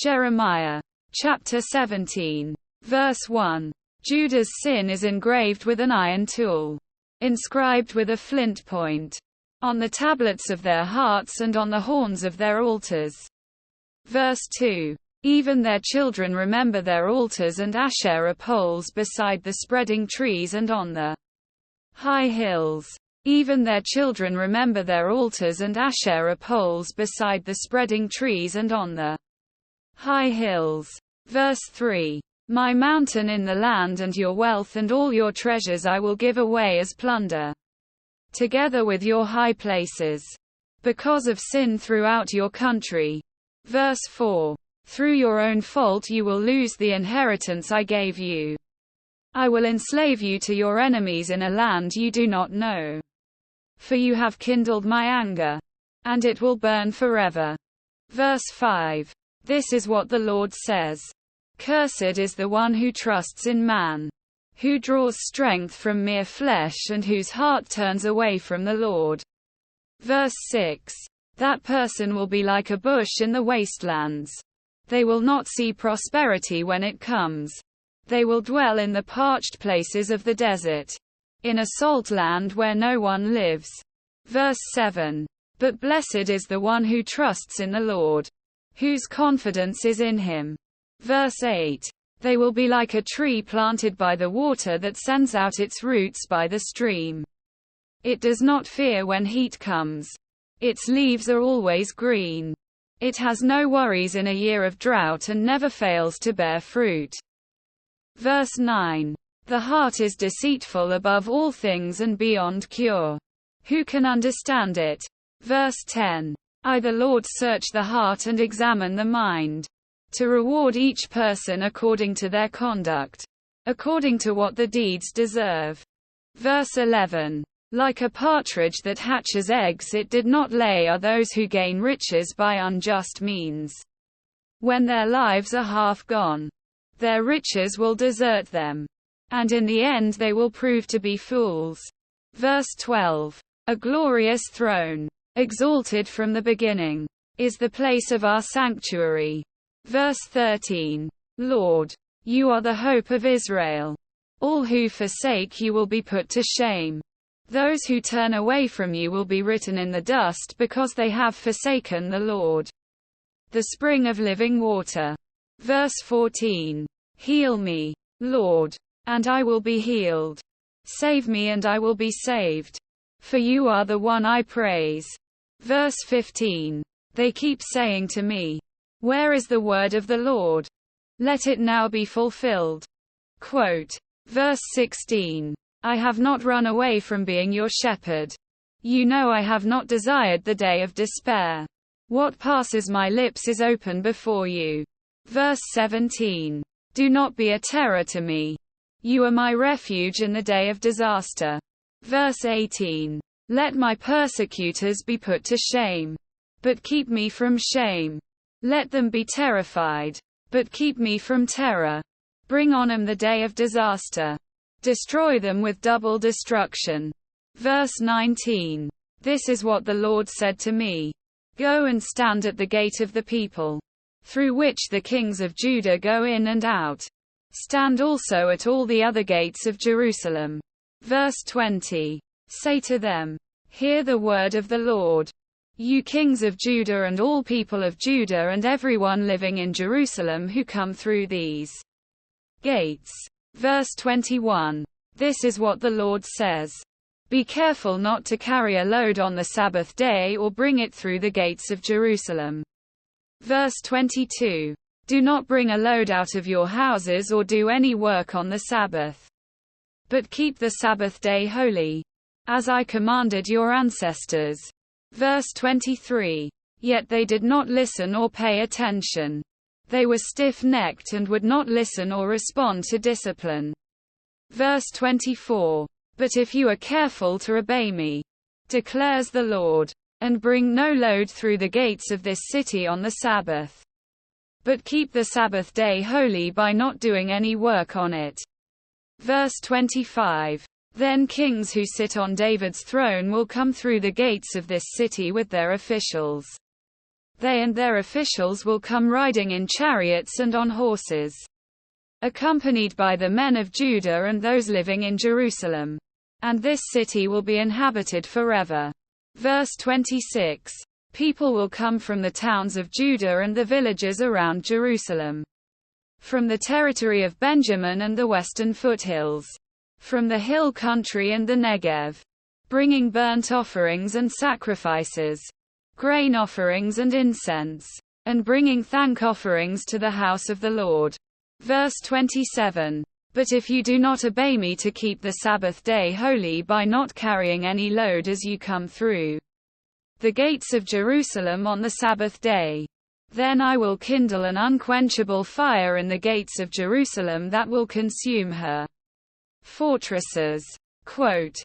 Jeremiah chapter 17, verse 1. Judah's sin is engraved with an iron tool, inscribed with a flint point, on the tablets of their hearts and on the horns of their altars. Verse 2. Even their children remember their altars and Asherah poles beside the spreading trees and on the high hills. Even their children remember their altars and Asherah poles beside the spreading trees and on the high hills. Verse 3. My mountain in the land and your wealth and all your treasures I will give away as plunder, together with your high places, because of sin throughout your country. Verse 4. Through your own fault you will lose the inheritance I gave you. I will enslave you to your enemies in a land you do not know. For you have kindled my anger, and it will burn forever. Verse 5. This is what the Lord says. Cursed is the one who trusts in man, who draws strength from mere flesh and whose heart turns away from the Lord. Verse 6. That person will be like a bush in the wastelands. They will not see prosperity when it comes. They will dwell in the parched places of the desert, in a salt land where no one lives. Verse 7. But blessed is the one who trusts in the Lord, whose confidence is in him. Verse 8. They will be like a tree planted by the water that sends out its roots by the stream. It does not fear when heat comes. Its leaves are always green. It has no worries in a year of drought and never fails to bear fruit. Verse 9. The heart is deceitful above all things and beyond cure. Who can understand it? Verse 10. I the Lord search the heart and examine the mind, to reward each person according to their conduct, according to what the deeds deserve. Verse 11. Like a partridge that hatches eggs it did not lay are those who gain riches by unjust means. When their lives are half gone, their riches will desert them, and in the end they will prove to be fools. Verse 12. A glorious throne, exalted from the beginning, is the place of our sanctuary. Verse 13. Lord, you are the hope of Israel. All who forsake you will be put to shame. Those who turn away from you will be written in the dust because they have forsaken the Lord, the spring of living water. Verse 14. Heal me, Lord, and I will be healed. Save me and I will be saved. For you are the one I praise. Verse 15. They keep saying to me, where is the word of the Lord? Let it now be fulfilled. Quote. Verse 16. I have not run away from being your shepherd. You know I have not desired the day of despair. What passes my lips is open before you. Verse 17. Do not be a terror to me. You are my refuge in the day of disaster. Verse 18. Let my persecutors be put to shame, but keep me from shame. Let them be terrified, but keep me from terror. Bring on them the day of disaster. Destroy them with double destruction. Verse 19. This is what the Lord said to me. Go and stand at the gate of the people, through which the kings of Judah go in and out. Stand also at all the other gates of Jerusalem. Verse 20. Say to them, hear the word of the Lord. You kings of Judah and all people of Judah and everyone living in Jerusalem who come through these gates. Verse 21. This is what the Lord says. Be careful not to carry a load on the Sabbath day or bring it through the gates of Jerusalem. Verse 22. Do not bring a load out of your houses or do any work on the Sabbath, but keep the Sabbath day holy, as I commanded your ancestors. Verse 23. Yet they did not listen or pay attention. They were stiff-necked and would not listen or respond to discipline. Verse 24. But if you are careful to obey me, declares the Lord, and bring no load through the gates of this city on the Sabbath, but keep the Sabbath day holy by not doing any work on it. Verse 25. Then kings who sit on David's throne will come through the gates of this city with their officials. They and their officials will come riding in chariots and on horses, accompanied by the men of Judah and those living in Jerusalem. And this city will be inhabited forever. Verse 26. People will come from the towns of Judah and the villages around Jerusalem, from the territory of Benjamin and the western foothills, from the hill country and the Negev, bringing burnt offerings and sacrifices, grain offerings and incense, and bringing thank offerings to the house of the Lord. Verse 27. But if you do not obey me to keep the Sabbath day holy by not carrying any load as you come through the gates of Jerusalem on the Sabbath day, then I will kindle an unquenchable fire in the gates of Jerusalem that will consume her fortresses. Quote,